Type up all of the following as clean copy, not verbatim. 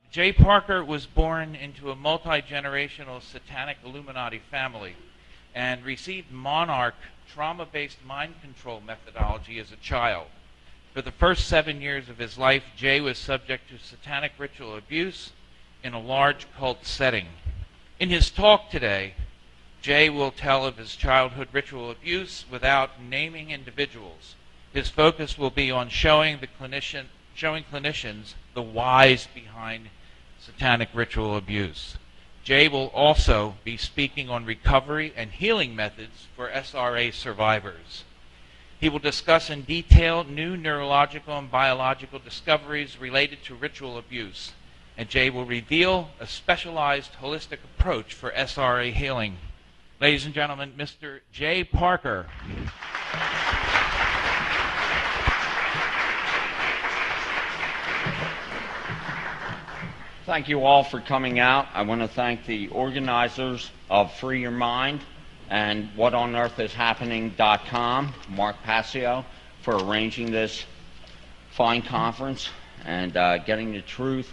Jay Parker was born into a multi-generational satanic Illuminati family and received monarch trauma-based mind control methodology as a child. For the first 7 years of his life, Jay was subject to satanic ritual abuse in a large cult setting. In his talk today, Jay will tell of his childhood ritual abuse without naming individuals. His focus will be on showing clinicians the whys behind satanic ritual abuse. Jay will also be speaking on recovery and healing methods for SRA survivors. He will discuss in detail new neurological and biological discoveries related to ritual abuse, and Jay will reveal a specialized holistic approach for SRA healing. Ladies and gentlemen, Mr. Jay Parker. Thank you all for coming out. I want to thank the organizers of Free Your Mind and whatonearthishappening.com, Mark Passio, for arranging this fine conference and getting the truth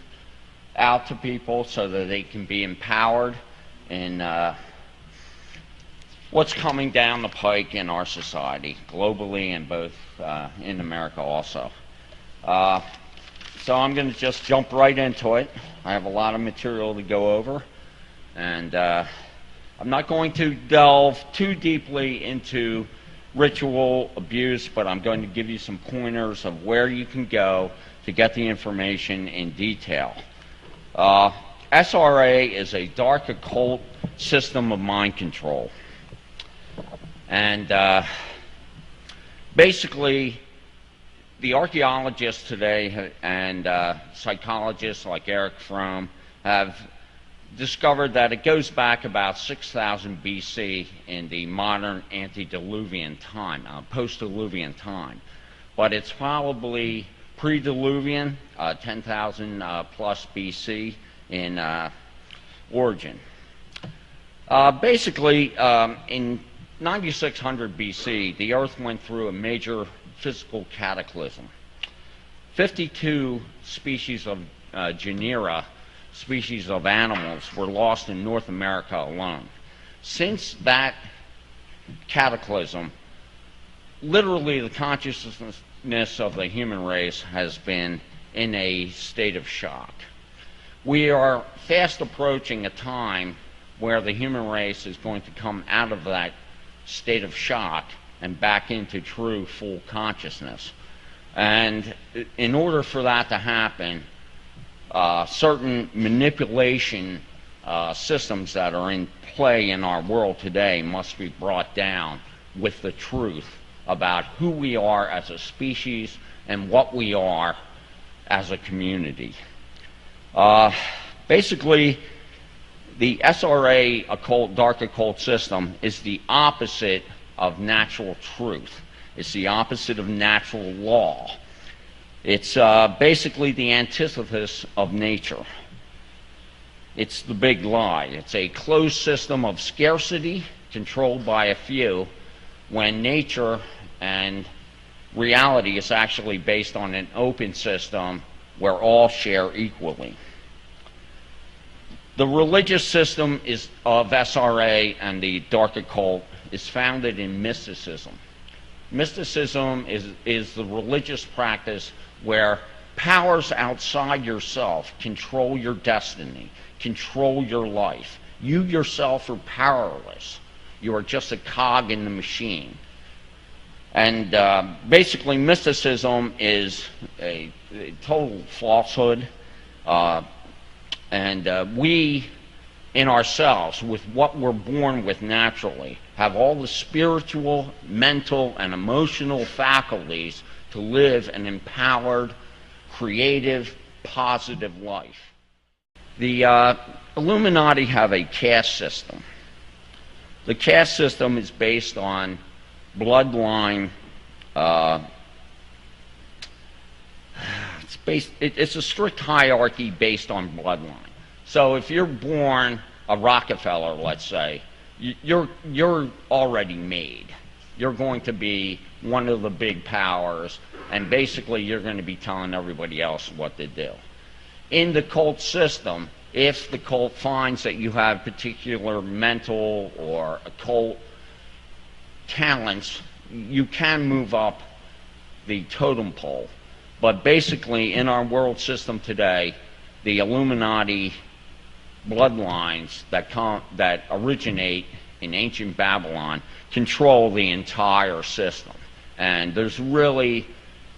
out to people so that they can be empowered in what's coming down the pike in our society, globally and both in America also. So I'm going to just jump right into it. I have a lot of material to go over, and I'm not going to delve too deeply into ritual abuse, but I'm going to give you some pointers of where you can go to get the information in detail. SRA is a dark occult system of mind control. And basically, the archaeologists today and psychologists like Eric Fromm have discovered that it goes back about 6,000 BC in the modern antediluvian time, post-diluvian time. But it's probably pre-diluvian, 10,000 plus BC in origin. Basically, in 9600 BC, the Earth went through a major physical cataclysm. 52 species of genera, species of animals, were lost in North America alone. Since that cataclysm, literally the consciousness of the human race has been in a state of shock. We are fast approaching a time where the human race is going to come out of that state of shock and back into true full consciousness. And in order for that to happen, certain manipulation systems that are in play in our world today must be brought down with the truth about who we are as a species and what we are as a community. Basically, the SRA occult, dark occult system is the opposite of natural truth. It's the opposite of natural law. It's basically the antithesis of nature. It's the big lie. It's a closed system of scarcity controlled by a few, when nature and reality is actually based on an open system where all share equally. The religious system of SRA and the dark occult is founded in mysticism. Mysticism is the religious practice where powers outside yourself control your destiny, control your life. You yourself are powerless. You are just a cog in the machine. And basically, mysticism is a total falsehood. And we, in ourselves, with what we're born with naturally, have all the spiritual, mental, and emotional faculties to live an empowered, creative, positive life. The Illuminati have a caste system. The caste system is based on bloodline. It's a strict hierarchy based on bloodline. So if you're born a Rockefeller, let's say, you're already made. You're going to be one of the big powers, and basically you're going to be telling everybody else what to do. in the cult system, if the cult finds that you have particular mental or occult talents, you can move up the totem pole. But basically, in our world system today, the Illuminati bloodlines that originate in ancient Babylon control the entire system. And there's really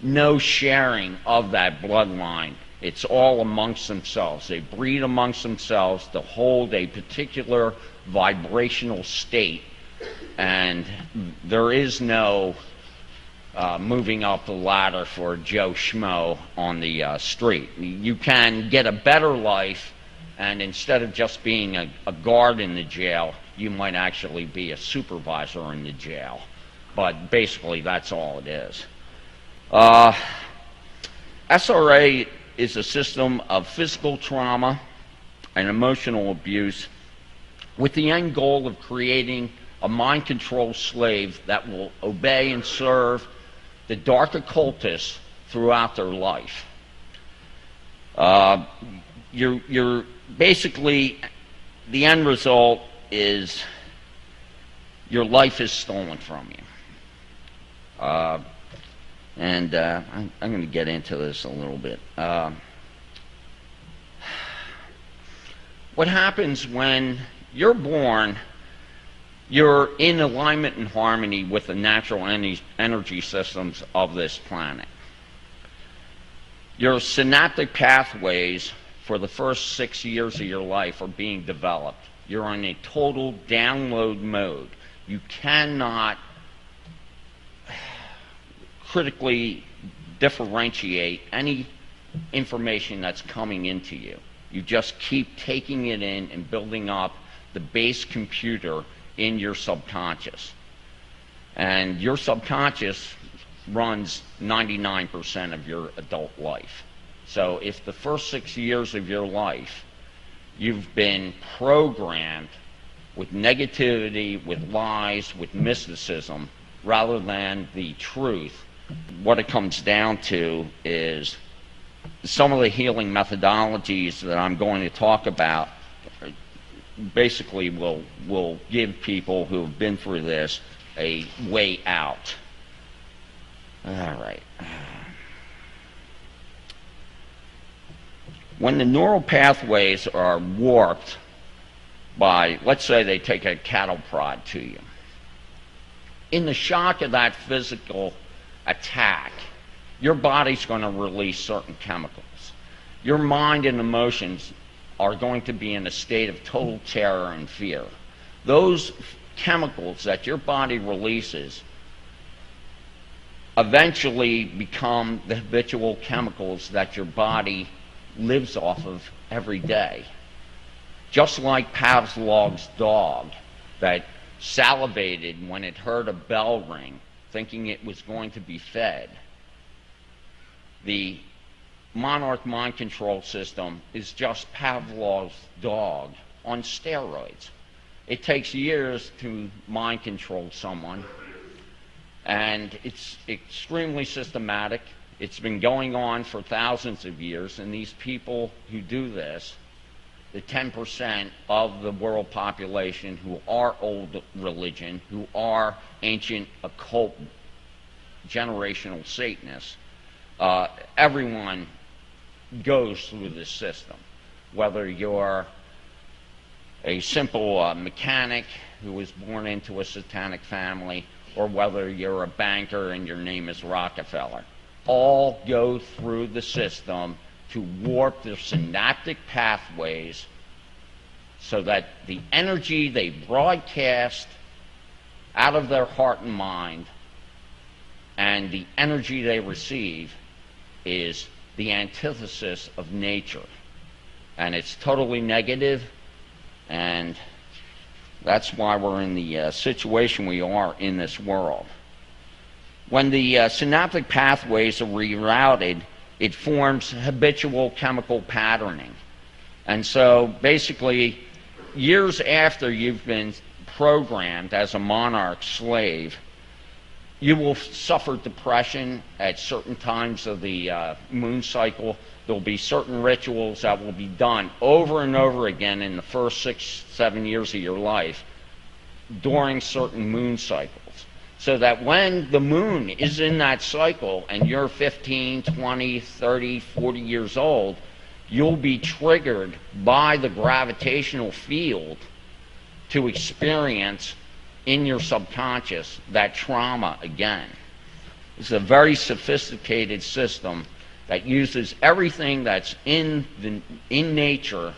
no sharing of that bloodline. It's all amongst themselves. They breed amongst themselves to hold a particular vibrational state, and there is no moving up the ladder for Joe Schmo on the street. You can get a better life, and instead of just being a guard in the jail, you might actually be a supervisor in the jail. But basically, that's all it is. SRA is a system of physical trauma and emotional abuse with the end goal of creating a mind-controlled slave that will obey and serve the dark occultists throughout their life. You're basically, the end result is your life is stolen from you. I'm going to get into this a little bit. What happens when you're born, you're in alignment and harmony with the natural energy systems of this planet. Your synaptic pathways for the first 6 years of your life are being developed. You're in a total download mode. You cannot critically differentiate any information that's coming into you. You just keep taking it in and building up the base computer in your subconscious. And your subconscious runs 99% of your adult life. So if the first 6 years of your life you've been programmed with negativity, with lies, with mysticism, rather than the truth, what it comes down to is some of the healing methodologies that I'm going to talk about basically will give people who have been through this a way out. All right. When the neural pathways are warped by, let's say they take a cattle prod to you, in the shock of that physical attack, your body's going to release certain chemicals. Your mind and emotions are going to be in a state of total terror and fear. Those chemicals that your body releases eventually become the habitual chemicals that your body lives off of every day. Just like Pavlov's dog that salivated when it heard a bell ring, thinking it was going to be fed. The monarch mind control system is just Pavlov's dog on steroids. It takes years to mind control someone, and it's extremely systematic. It's been going on for thousands of years, and these people who do this, the 10% of the world population who are old religion, who are ancient occult generational Satanists, everyone goes through this system. Whether you're a simple mechanic who was born into a satanic family, or whether you're a banker and your name is Rockefeller, all go through the system to warp their synaptic pathways so that the energy they broadcast out of their heart and mind and the energy they receive is the antithesis of nature. And it's totally negative, and that's why we're in the situation we are in this world. When the synaptic pathways are rerouted, it forms habitual chemical patterning. And so basically, years after you've been programmed as a monarch slave, you will suffer depression at certain times of the moon cycle. there'll be certain rituals that will be done over and over again in the first 6, 7 years of your life during certain moon cycles. So that when the moon is in that cycle and you're 15, 20, 30, 40 years old, you'll be triggered by the gravitational field to experience in your subconscious that trauma again. It's a very sophisticated system that uses everything that's in nature,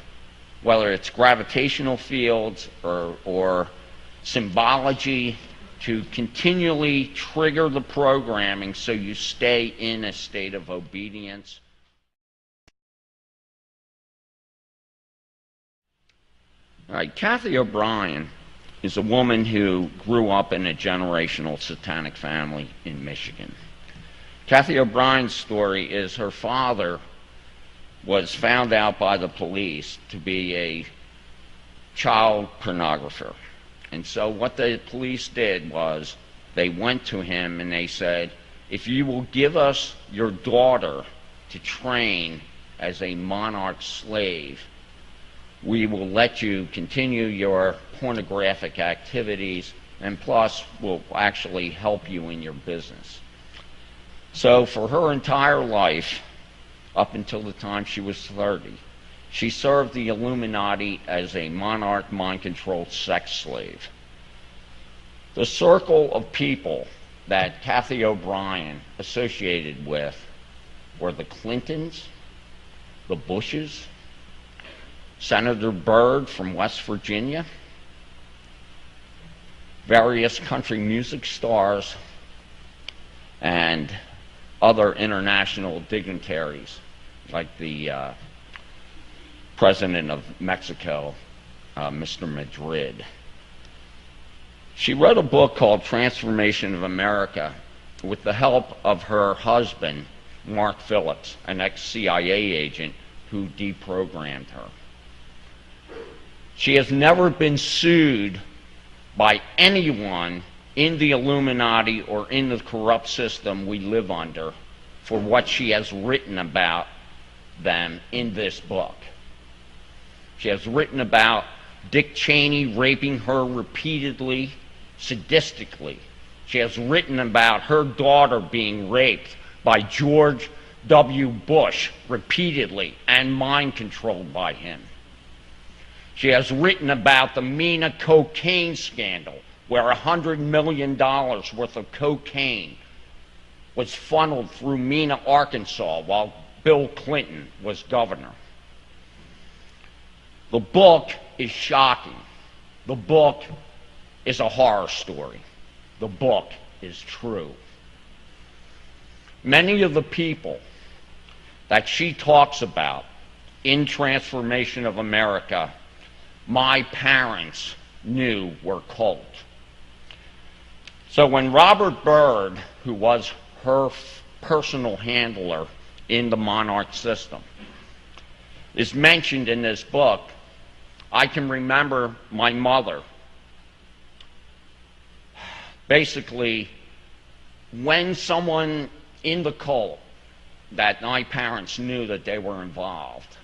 whether it's gravitational fields or symbology, to continually trigger the programming so you stay in a state of obedience. All right, Kathy O'Brien is a woman who grew up in a generational satanic family in Michigan. Kathy O'Brien's story is her father was found out by the police to be a child pornographer. And so what the police did was they went to him and they said, if you will give us your daughter to train as a monarch slave, we will let you continue your pornographic activities, and plus we'll actually help you in your business. So for her entire life, up until the time she was 30, she served the Illuminati as a monarch mind-controlled sex slave. The circle of people that Kathy O'Brien associated with were the Clintons, the Bushes, Senator Byrd from West Virginia, various country music stars, and other international dignitaries like the President of Mexico, Mr. Madrid. She wrote a book called Transformation of America with the help of her husband, Mark Phillips, an ex-CIA agent who deprogrammed her. She has never been sued by anyone in the Illuminati or in the corrupt system we live under for what she has written about them in this book. She has written about Dick Cheney raping her repeatedly, sadistically. She has written about her daughter being raped by George W. Bush repeatedly and mind-controlled by him. She has written about the Mina cocaine scandal, where $100 million worth of cocaine was funneled through Mina, Arkansas, while Bill Clinton was governor. The book is shocking. The book is a horror story. The book is true. Many of the people that she talks about in Transformation of America, my parents knew were cult. So when Robert Byrd, who was her personal handler in the monarch system, is mentioned in this book, I can remember my mother. Basically, when someone in the cult that my parents knew that they were involved,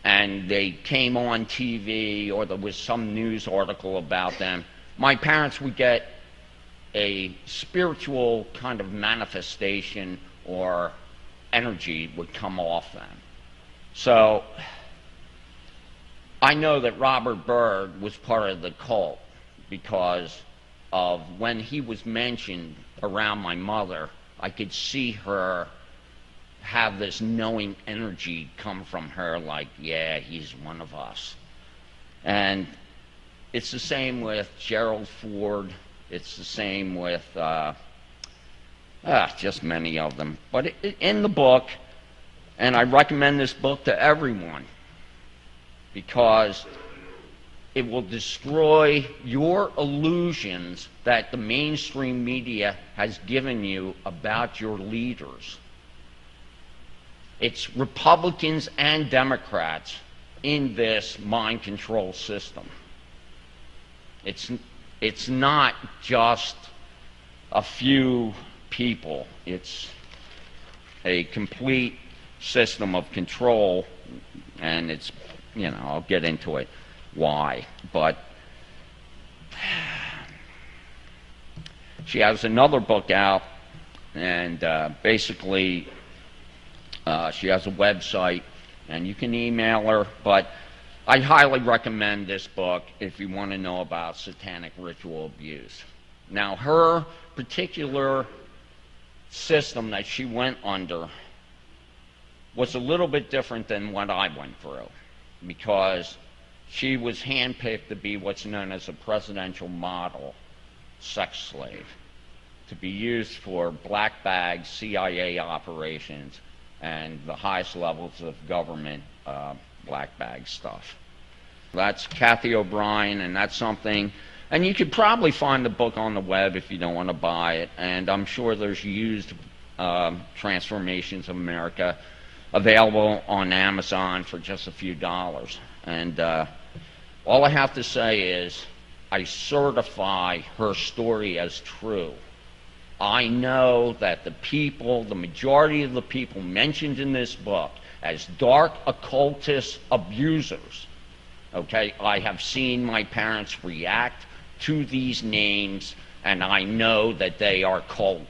and they came on TV or there was some news article about them, my parents would get a spiritual kind of manifestation or energy would come off them. So I know that Robert Byrd was part of the cult because of when he was mentioned around my mother, I could see her have this knowing energy come from her, like, yeah, he's one of us. And it's the same with Gerald Ford. It's the same with just many of them. But in the book, and I recommend this book to everyone, because it will destroy your illusions that the mainstream media has given you about your leaders. It's Republicans and Democrats in this mind control system. It's not just a few people. It's a complete system of control, and it's, I'll get into it why. But she has another book out, and basically she has a website, and you can email her, but I highly recommend this book if you want to know about satanic ritual abuse. Now, her particular system that she went under was a little bit different than what I went through, because she was handpicked to be what's known as a presidential model sex slave, to be used for black bag CIA operations and the highest levels of government black bag stuff. That's Kathy O'Brien, and that's something, and you could probably find the book on the web if you don't want to buy it, and I'm sure there's used Transformations of America available on Amazon for just a few dollars. And all I have to say is I certify her story as true. I know that the majority of the people mentioned in this book as dark occultist abusers, okay, I have seen my parents react to these names, and I know that they are cult.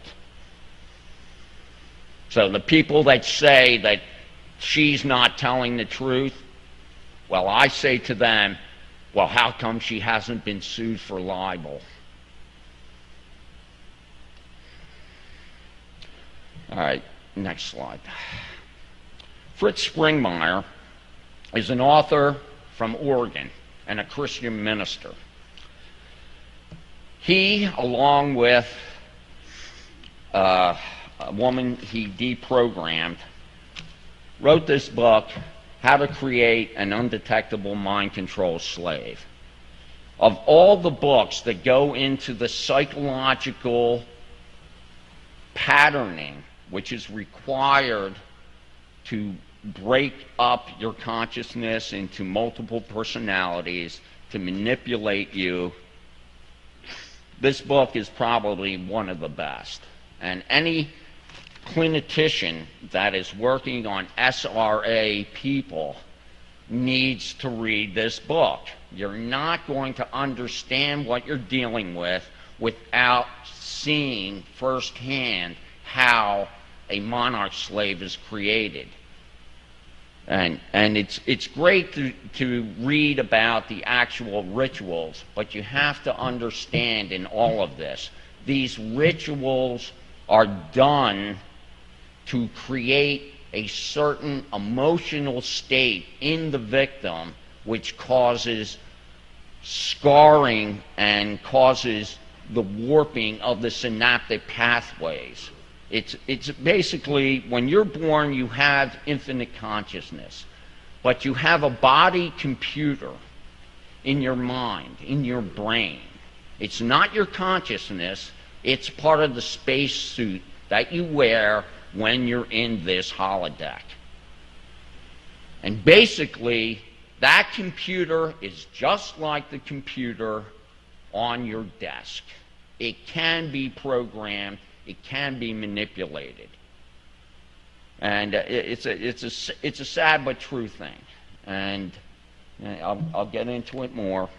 So the people that say that she's not telling the truth, well, I say to them, well, how come she hasn't been sued for libel? All right, next slide. Fritz Springmeier is an author from Oregon and a Christian minister. He, along with a woman he deprogrammed, wrote this book, How to Create an Undetectable Mind Control Slave. Of all the books that go into the psychological patterning which is required to break up your consciousness into multiple personalities to manipulate you, this book is probably one of the best. And any clinician that is working on SRA people needs to read this book. You're not going to understand what you're dealing with without seeing firsthand how a monarch slave is created. And it's great to read about the actual rituals, but you have to understand in all of this, these rituals are done to create a certain emotional state in the victim which causes scarring and causes the warping of the synaptic pathways. It's basically, when you're born, you have infinite consciousness, but you have a body computer in your mind, in your brain. It's not your consciousness, it's part of the space suit that you wear when you're in this holodeck. And basically, that computer is just like the computer on your desk. It can be programmed, it can be manipulated. And it's a sad but true thing. And I'll get into it more.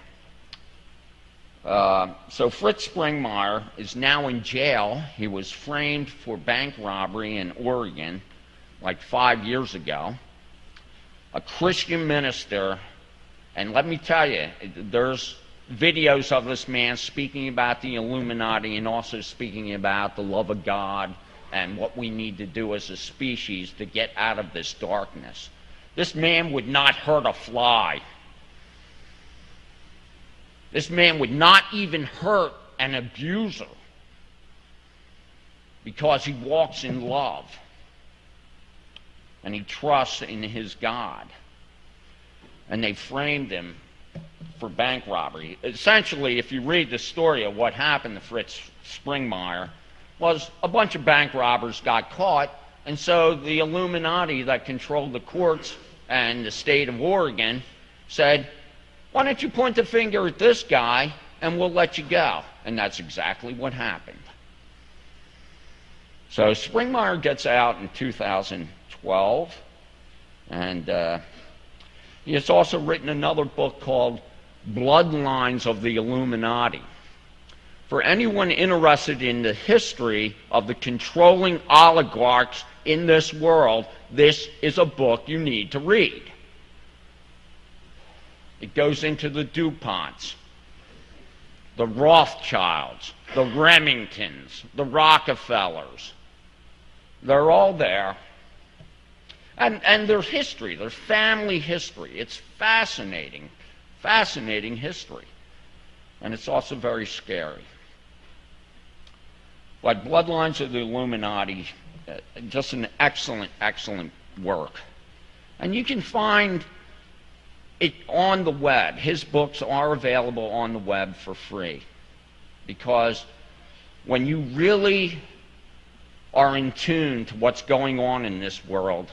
So Fritz Springmeier is now in jail. He was framed for bank robbery in Oregon like 5 years ago. A Christian minister, and let me tell you, there's videos of this man speaking about the Illuminati and also speaking about the love of God and what we need to do as a species to get out of this darkness. This man would not hurt a fly. This man would not even hurt an abuser because he walks in love and he trusts in his God. And they framed him for bank robbery. Essentially, if you read the story of what happened to Fritz Springmeier, was a bunch of bank robbers got caught, and so the Illuminati that controlled the courts and the state of Oregon said, why don't you point the finger at this guy and we'll let you go? And that's exactly what happened. So Springmeier gets out in 2012. 12. And he has also written another book called Bloodlines of the Illuminati. For anyone interested in the history of the controlling oligarchs in this world, this is a book you need to read. It goes into the DuPonts, the Rothschilds, the Remingtons, the Rockefellers. They're all there. And their history, their family history. It's fascinating, fascinating history. And it's also very scary. But Bloodlines of the Illuminati, just an excellent, excellent work. And you can find it on the web. His books are available on the web for free. Because when you really are in tune to what's going on in this world,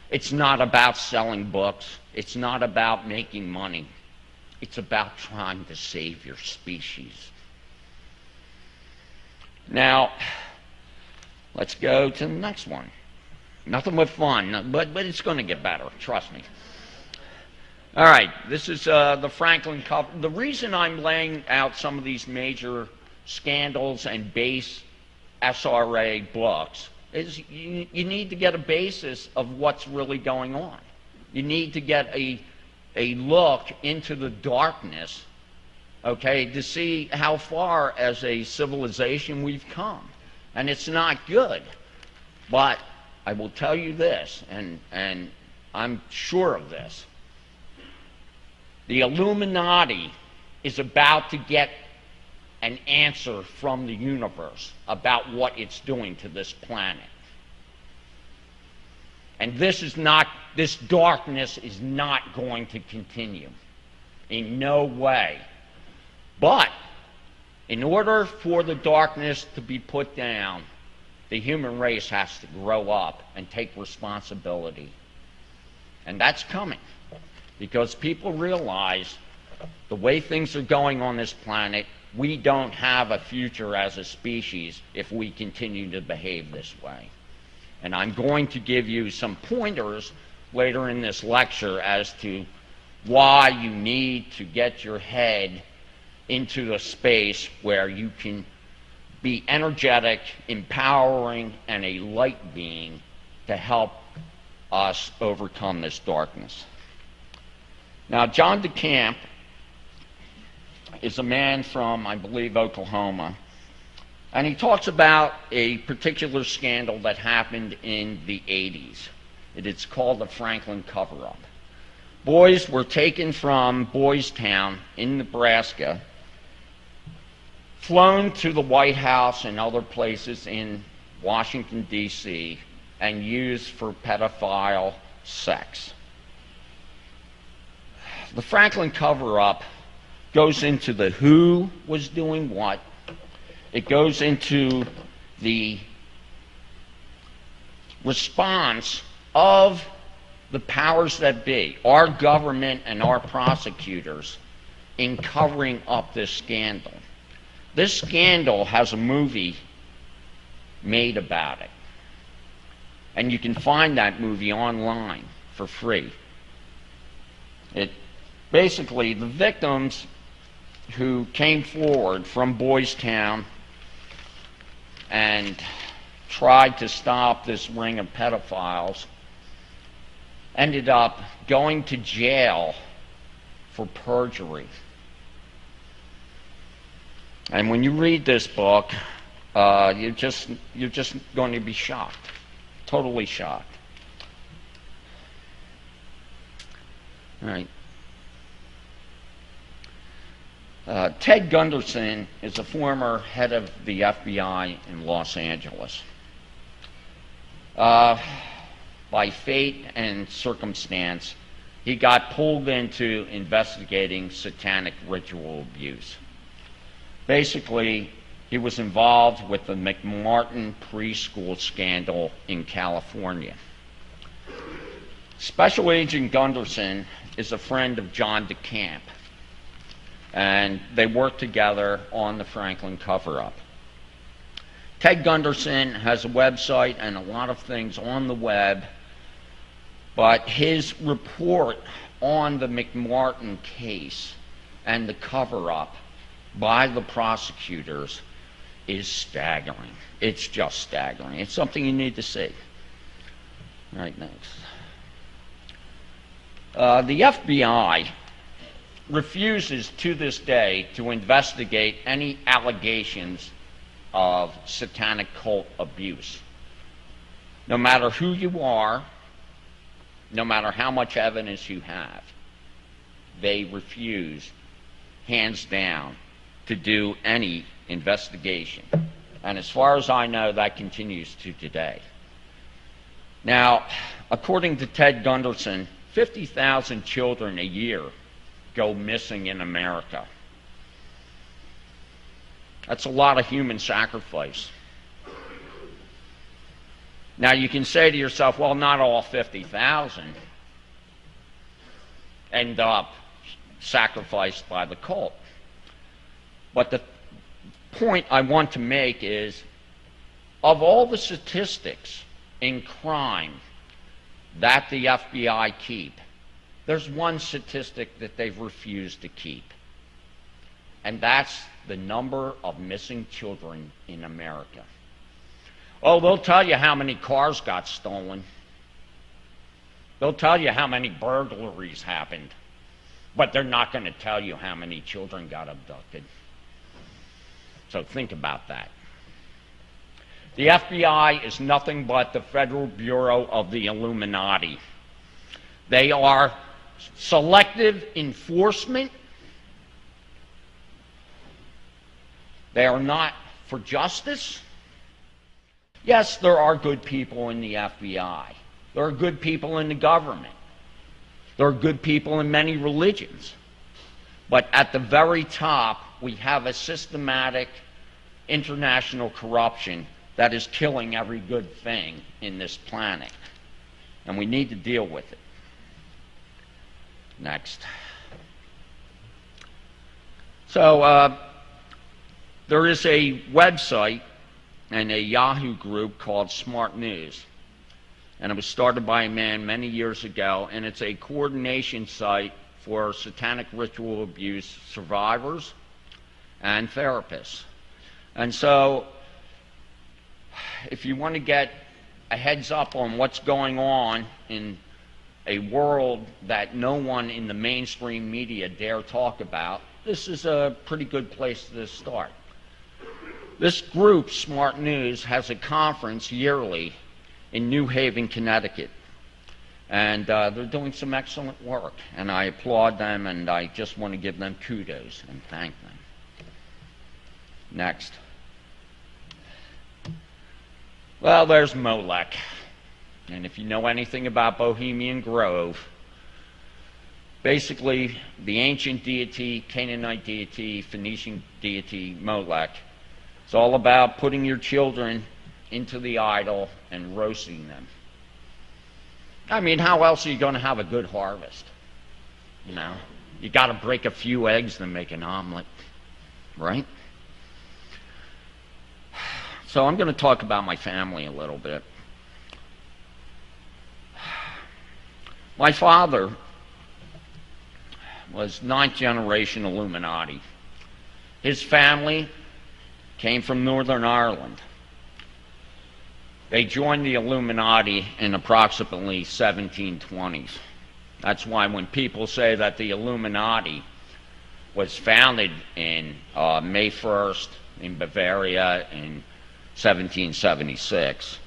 it's not about selling books. It's not about making money. It's about trying to save your species. Now, let's go to the next one. Nothing but fun, but it's going to get better, trust me. All right, this is the Franklin cover. The reason I'm laying out some of these major scandals and base SRA books is you need to get a basis of what's really going on. You need to get a look into the darkness, okay, to see how far as a civilization we've come. And it's not good. But I will tell you this, and I'm sure of this. The Illuminati is about to get an answer from the universe about what it's doing to this planet. And this darkness is not going to continue. In no way. But in order for the darkness to be put down, the human race has to grow up and take responsibility. And that's coming. Because people realize the way things are going on this planet, we don't have a future as a species if we continue to behave this way. And I'm going to give you some pointers later in this lecture as to why you need to get your head into a space where you can be energetic, empowering, and a light being to help us overcome this darkness. Now, John DeCamp is a man from, I believe, Oklahoma, and he talks about a particular scandal that happened in the 80s. It's called the Franklin cover-up. Boys were taken from Boys Town in Nebraska, flown to the White House and other places in Washington, D.C., and used for pedophile sex. The Franklin cover-up goes into the who was doing what. It goes into the response of the powers that be, our government and our prosecutors, in covering up this scandal. This scandal has a movie made about it. And you can find that movie online for free. Basically, the victims who came forward from Boys Town and tried to stop this ring of pedophiles ended up going to jail for perjury. And when you read this book, you're just going to be shocked, totally shocked. All right. Ted Gunderson is a former head of the FBI in Los Angeles. By fate and circumstance, he got pulled into investigating satanic ritual abuse. Basically, he was involved with the McMartin preschool scandal in California. Special Agent Gunderson is a friend of John DeCamp, and they worked together on the Franklin cover-up. Ted Gunderson has a website and a lot of things on the web But his report on the McMartin case and the cover-up by the prosecutors is staggering. It's just staggering. It's something you need to see. All right, next. The FBI refuses to this day to investigate any allegations of satanic cult abuse. No matter who you are, no matter how much evidence you have, they refuse, hands down, to do any investigation. And as far as I know, that continues to today. Now, according to Ted Gunderson, 50,000 children a year go missing in America. That's a lot of human sacrifice. Now, you can say to yourself, well, not all 50,000 end up sacrificed by the cult. But the point I want to make is, of all the statistics in crime that the FBI keep, there's one statistic that they've refused to keep. And that's the number of missing children in America. Oh, they'll tell you how many cars got stolen. They'll tell you how many burglaries happened. But they're not going to tell you how many children got abducted. So think about that. The FBI is nothing but the Federal Bureau of the Illuminati. They are selective enforcement. They are not for justice. Yes, there are good people in the FBI. There are good people in the government. There are good people in many religions. But at the very top, we have a systematic international corruption that is killing every good thing in this planet. And we need to deal with it. Next. So, there is a website and a Yahoo group called Smart News. And it was started by a man many years ago, and it's a coordination site for satanic ritual abuse survivors and therapists. And so, if you want to get a heads up on what's going on in a world that no one in the mainstream media dare talk about, this is a pretty good place to start. This group, Smart News, has a conference yearly in New Haven, Connecticut. And they're doing some excellent work. And I applaud them, and I just want to give them kudos and thank them. Next. Well, there's Molech. And if you know anything about Bohemian Grove, basically the ancient deity, Canaanite deity, Phoenician deity, Molech, it's all about putting your children into the idol and roasting them. I mean, how else are you going to have a good harvest? You know, you got to break a few eggs to make an omelet, right? So I'm going to talk about my family a little bit. My father was ninth generation Illuminati. His family came from Northern Ireland. They joined the Illuminati in approximately 1720s. That's why when people say that the Illuminati was founded in May 1st in Bavaria in 1776,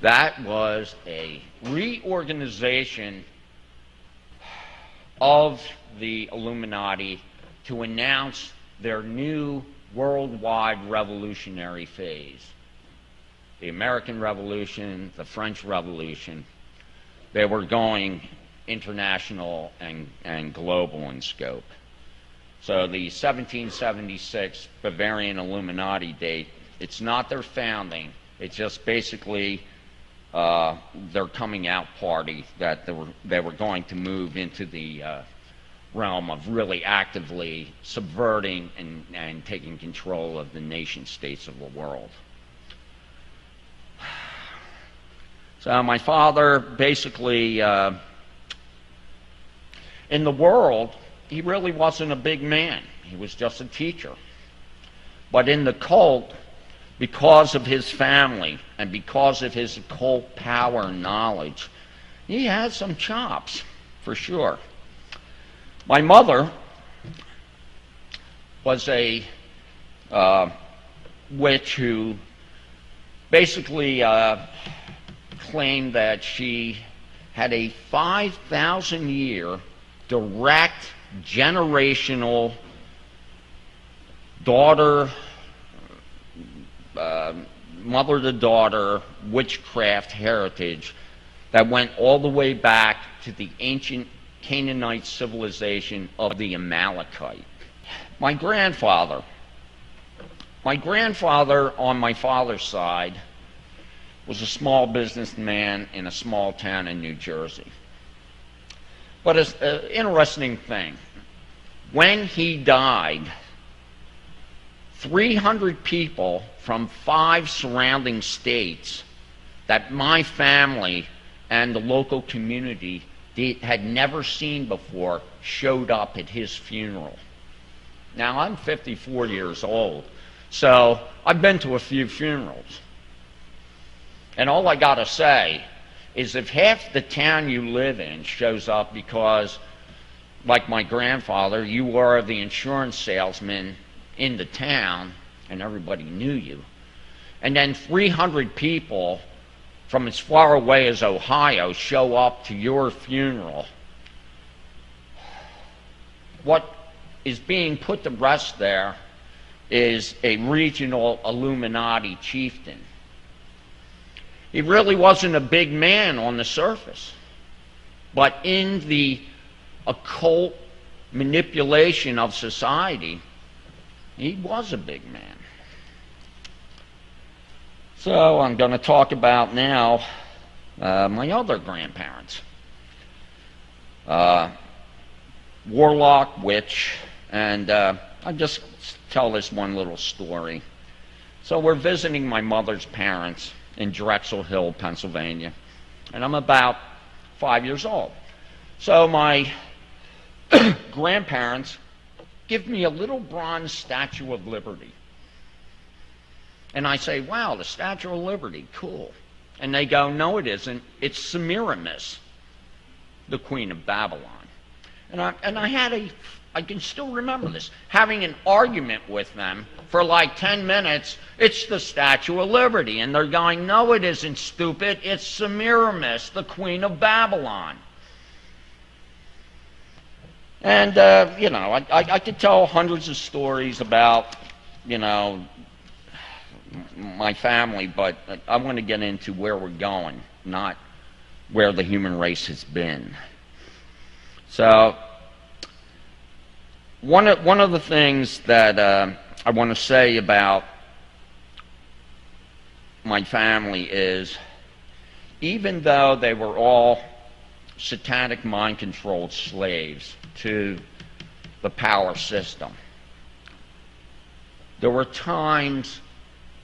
that was a reorganization of the Illuminati to announce their new worldwide revolutionary phase. The American Revolution, the French Revolution, they were going international and global in scope. So the 1776 Bavarian Illuminati date, it's not their founding, it's just basically their coming out party that they were going to move into the realm of really actively subverting and taking control of the nation states of the world. So my father basically, in the world, he really wasn't a big man. He was just a teacher. But in the cult, because of his family and because of his occult power and knowledge, he had some chops, for sure. My mother was a witch who basically claimed that she had a 5,000-year direct generational daughter, mother to daughter witchcraft heritage that went all the way back to the ancient Canaanite civilization of the Amalekite. My grandfather on my father's side was a small businessman in a small town in New Jersey. But it's an interesting thing. When he died, 300 people from 5 surrounding states that my family and the local community had never seen before showed up at his funeral. Now, I'm 54 years old, so I've been to a few funerals. And all I gotta say is if half the town you live in shows up because, like my grandfather, you were the insurance salesman in the town and everybody knew you, and then 300 people from as far away as Ohio show up to your funeral, what is being put to rest there is a regional Illuminati chieftain. He really wasn't a big man on the surface, but in the occult manipulation of society, he was a big man. So I'm going to talk about now my other grandparents. Warlock, witch, and I'll just tell this one little story. So we're visiting my mother's parents in Drexel Hill, Pennsylvania, and I'm about 5 years old. So my grandparents give me a little bronze Statue of Liberty. And I say, wow, the Statue of Liberty, cool. And they go, no, it isn't. It's Semiramis, the Queen of Babylon. And I can still remember this, having an argument with them for like 10 minutes. It's the Statue of Liberty. And they're going, no, it isn't, stupid. It's Semiramis, the Queen of Babylon. And, you know, I could tell hundreds of stories about, you know, my family, but I want to get into where we're going, not where the human race has been. So, one of the things that I want to say about my family is, even though they were all satanic mind-controlled slaves to the power system, there were times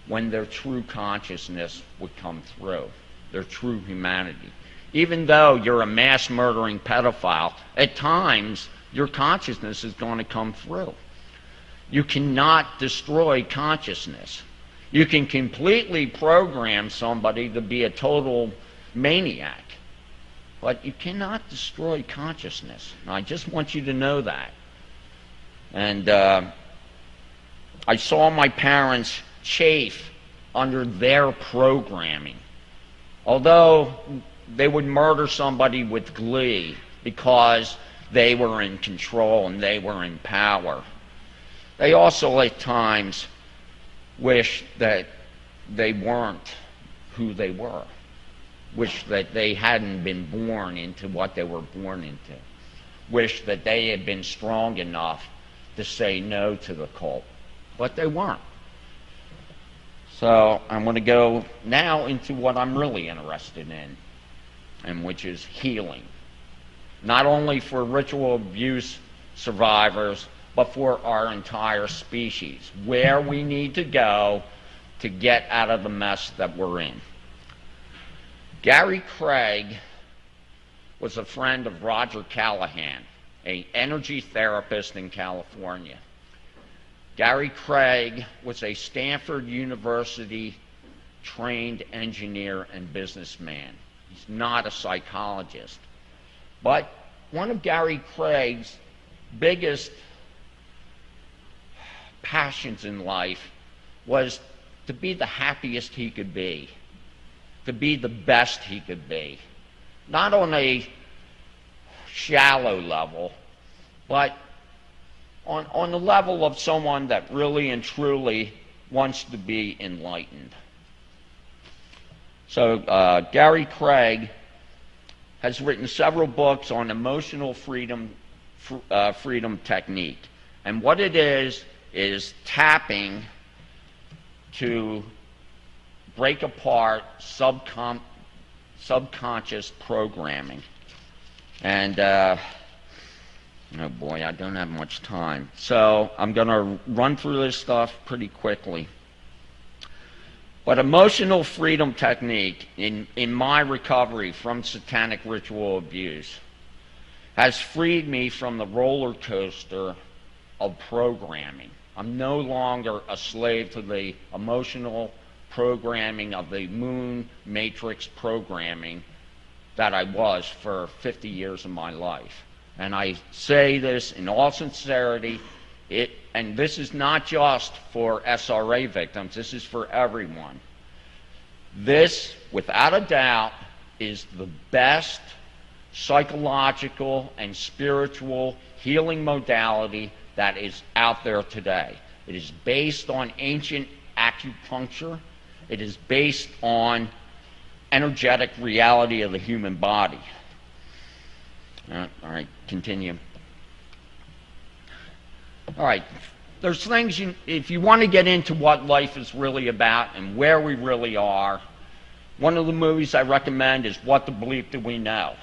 when their true consciousness would come through, their true humanity. Even though you're a mass murdering pedophile, at times your consciousness is going to come through. You cannot destroy consciousness. You can completely program somebody to be a total maniac, but you cannot destroy consciousness. And I just want you to know that. And I saw my parents chafe under their programming. Although they would murder somebody with glee because they were in control and they were in power, they also at times wished that they weren't who they were, wished that they hadn't been born into what they were born into, wished that they had been strong enough to say no to the cult, but they weren't. So I'm going to go now into what I'm really interested in, and which is healing. Not only for ritual abuse survivors, but for our entire species, where we need to go to get out of the mess that we're in. Gary Craig was a friend of Roger Callahan, an energy therapist in California. Gary Craig was a Stanford University trained engineer and businessman. He's not a psychologist. But one of Gary Craig's biggest passions in life was to be the happiest he could be, to be the best he could be. Not on a shallow level, but on the level of someone that really and truly wants to be enlightened. So Gary Craig has written several books on emotional freedom technique. And what it is tapping to break apart subconscious programming. And, oh boy, I don't have much time. So I'm going to run through this stuff pretty quickly. But emotional freedom technique in my recovery from satanic ritual abuse has freed me from the roller coaster of programming. I'm no longer a slave to the emotional programming of the moon matrix programming that I was for 50 years of my life. And I say this in all sincerity, and this is not just for SRA victims, this is for everyone. This, without a doubt, is the best psychological and spiritual healing modality that is out there today. It is based on ancient acupuncture. It is based on energetic reality of the human body. All right, continue. All right, there's things if you want to get into what life is really about and where we really are, one of the movies I recommend is What the Bleep Do We Know?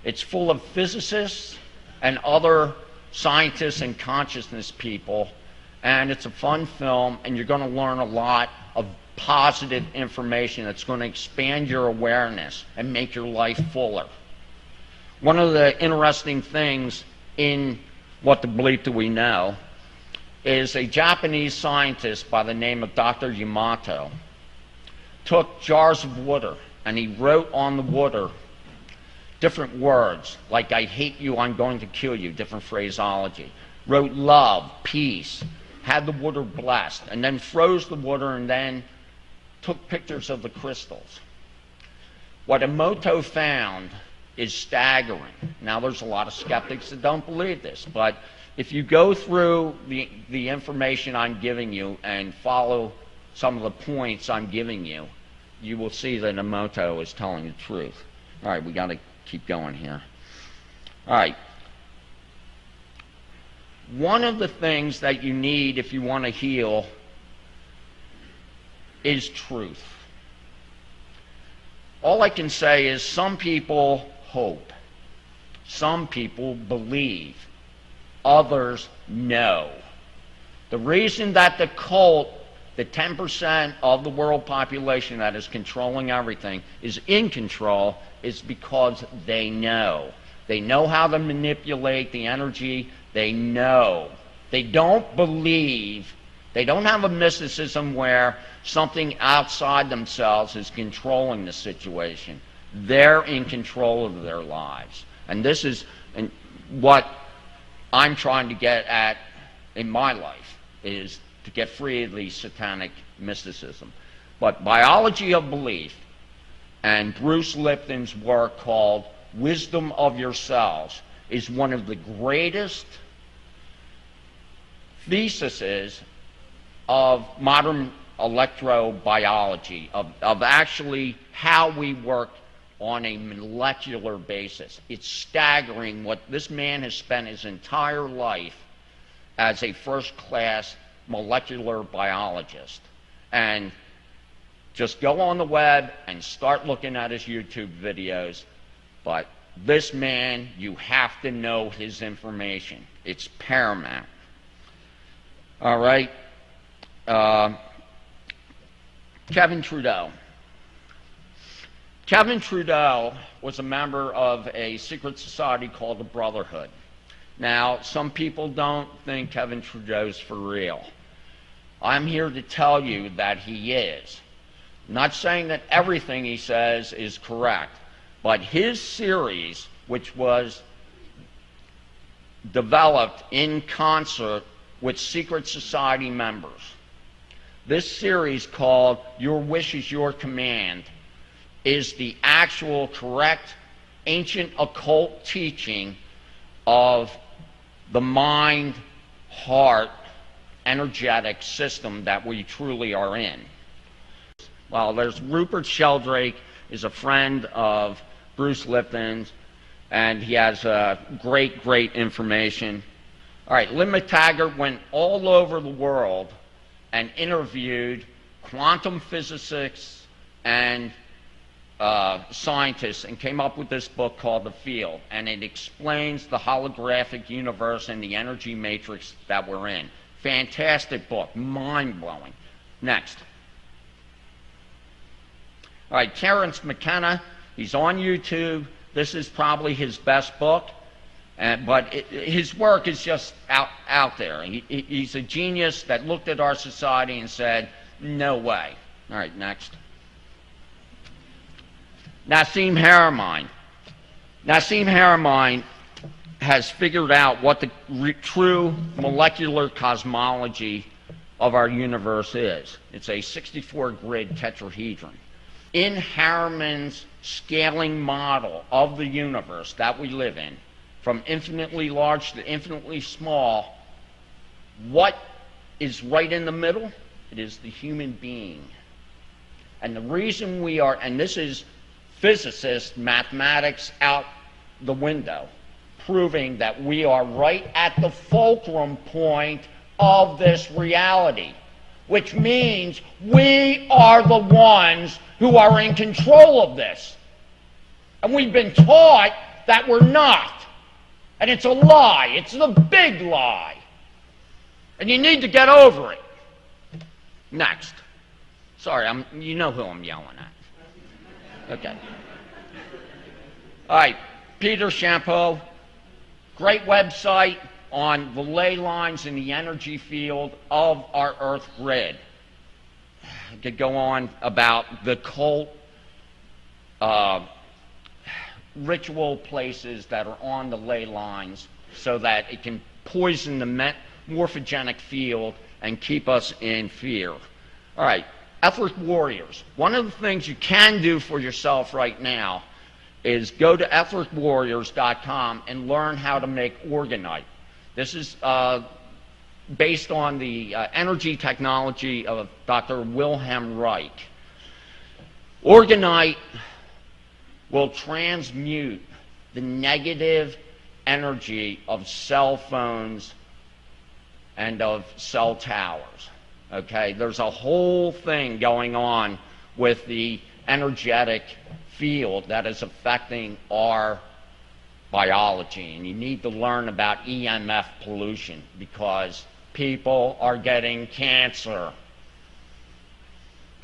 It's full of physicists and other scientists and consciousness people, and it's a fun film, and you're going to learn a lot of positive information that's going to expand your awareness and make your life fuller. One of the interesting things in What the Bleep Do We Know is a Japanese scientist by the name of Dr. Yamato took jars of water and he wrote on the water different words, like I hate you, I'm going to kill you, different phraseology. Wrote love, peace, had the water blessed, and then froze the water and then took pictures of the crystals. What Emoto found is staggering. Now there's a lot of skeptics that don't believe this, but if you go through the information I'm giving you and follow some of the points I'm giving you, you will see that Emoto is telling the truth. All right, we got to keep going here. All right. One of the things that you need if you want to heal is truth. All I can say is some people hope. Some people believe. Others know. The reason that the cult, the 10% of the world population that is controlling everything, is in control is because they know. They know how to manipulate the energy. They know. They don't believe. They don't have a mysticism where something outside themselves is controlling the situation. They're in control of their lives. And this is what I'm trying to get at in my life, is to get free of the satanic mysticism. But Biology of Belief and Bruce Lipton's work called Wisdom of Yourselves is one of the greatest theses of modern electrobiology, of actually how we work on a molecular basis. It's staggering what this man has spent his entire life as a first-class molecular biologist. And just go on the web and start looking at his YouTube videos. But this man, you have to know his information. It's paramount. All right. Kevin Trudeau. Kevin Trudeau was a member of a secret society called the Brotherhood. Now, some people don't think Kevin Trudeau's for real. I'm here to tell you that he is. I'm not saying that everything he says is correct, but his series, which was developed in concert with secret society members, this series called Your Wish is Your Command is the actual correct ancient occult teaching of the mind, heart, energetic system that we truly are in. Well, there's Rupert Sheldrake, is a friend of Bruce Lipton's, and he has great information. All right, Lynn McTaggart went all over the world and interviewed quantum physicists and scientists and came up with this book called The Field, and it explains the holographic universe and the energy matrix that we're in. Fantastic book, mind-blowing. Next. All right, Terence McKenna, he's on YouTube. This is probably his best book, but his work is just out there. He's a genius that looked at our society and said, no way. All right, next. Nassim Haramein. Nassim Haramein has figured out what the true molecular cosmology of our universe is. It's a 64-grid tetrahedron. In Haramein's scaling model of the universe that we live in, from infinitely large to infinitely small, what is right in the middle? It is the human being. And the reason we are, and this is physicists, mathematics out the window, proving that we are right at the fulcrum point of this reality, which means we are the ones who are in control of this. And we've been taught that we're not. And it's a lie. It's the big lie. And you need to get over it. Next. Sorry, you know who I'm yelling at. Okay. All right, Peter Champeau, great website on the ley lines in the energy field of our Earth grid. I could go on about the cult ritual places that are on the ley lines so that it can poison the morphogenic field and keep us in fear. All right, etheric warriors. One of the things you can do for yourself right now is go to ethericwarriors.com and learn how to make orgonite. This is based on the energy technology of Dr. Wilhelm Reich. Orgonite will transmute the negative energy of cell phones and of cell towers. Okay, there's a whole thing going on with the energetic field that is affecting our biology, and you need to learn about EMF pollution because people are getting cancer.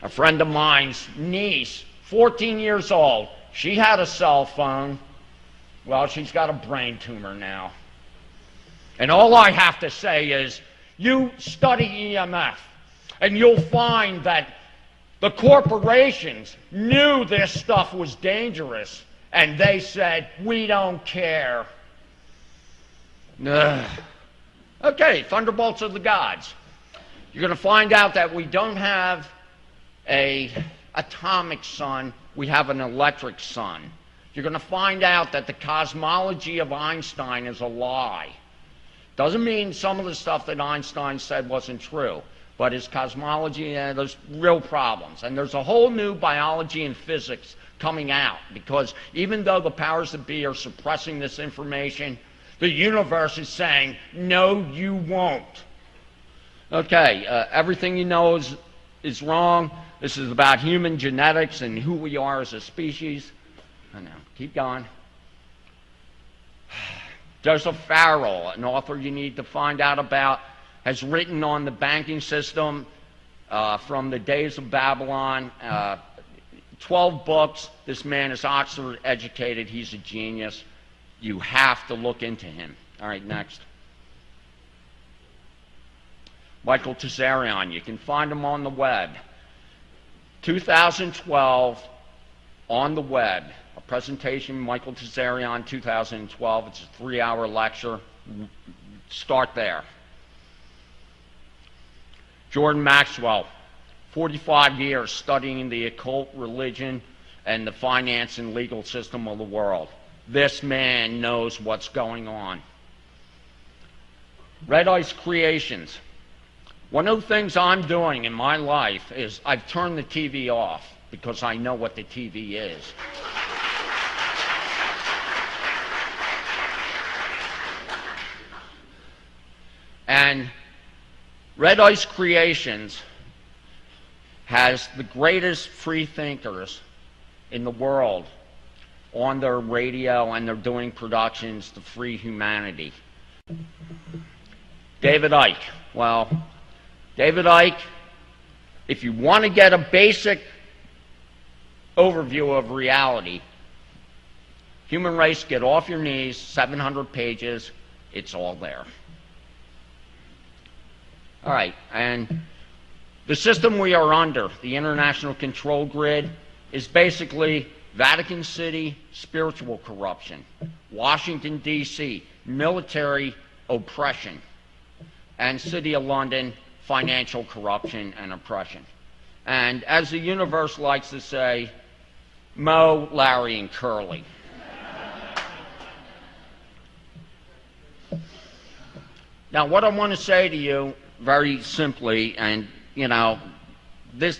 A friend of mine's niece, 14 years old, she had a cell phone. Well, she's got a brain tumor now. And all I have to say is, you study EMF, and you'll find that the corporations knew this stuff was dangerous, and they said, we don't care. Ugh. Okay, thunderbolts of the gods. You're going to find out that we don't have an atomic sun, we have an electric sun. You're going to find out that the cosmology of Einstein is a lie. Doesn't mean some of the stuff that Einstein said wasn't true, but his cosmology, there's real problems. And there's a whole new biology and physics coming out, because even though the powers that be are suppressing this information, the universe is saying, no, you won't. Okay, everything you know is wrong. This is about human genetics and who we are as a species. I know, keep going. Joseph Farrell, an author you need to find out about, has written on the banking system from the days of Babylon. 12 books. This man is Oxford educated. He's a genius. You have to look into him. All right, next. Michael Tazarian. You can find him on the web. 2012 on the web. A presentation, Michael Tazarian, 2012. It's a 3-hour lecture. Start there. Jordan Maxwell, 45 years studying the occult, religion, and the finance and legal system of the world. This man knows what's going on. Red Ice Creations. One of the things I'm doing in my life is I've turned the TV off because I know what the TV is. And Red Ice Creations has the greatest free thinkers in the world on their radio, and they're doing productions to free humanity. David Icke. Well, David Icke, if you want to get a basic overview of reality, Human Race, Get Off Your Knees, 700 pages, it's all there. All right, and the system we are under, the international control grid, is basically Vatican City, spiritual corruption, Washington, D.C., military oppression, and City of London, financial corruption and oppression. And as the universe likes to say, Moe, Larry, and Curly. Now, what I want to say to you, very simply, and you know,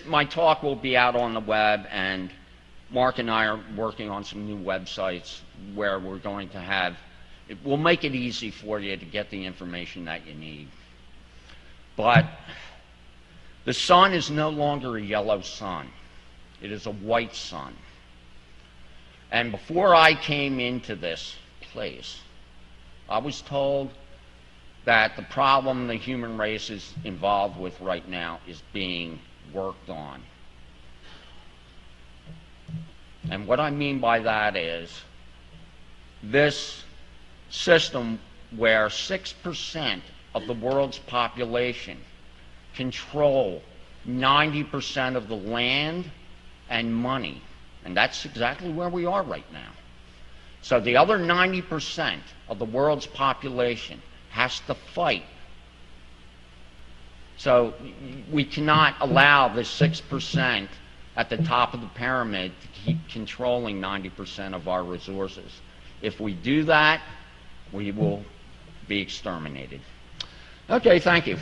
my talk will be out on the web, and Mark and I are working on some new websites where we're going to have, it will make it easy for you to get the information that you need. But the sun is no longer a yellow sun. It is a white sun. And before I came into this place, I was told that the problem the human race is involved with right now is being worked on. And what I mean by that is this system where 6% of the world's population control 90% of the land and money. And that's exactly where we are right now. So the other 90% of the world's population has to fight. So we cannot allow the 6% at the top of the pyramid to keep controlling 90% of our resources. If we do that, we will be exterminated. Okay, thank you.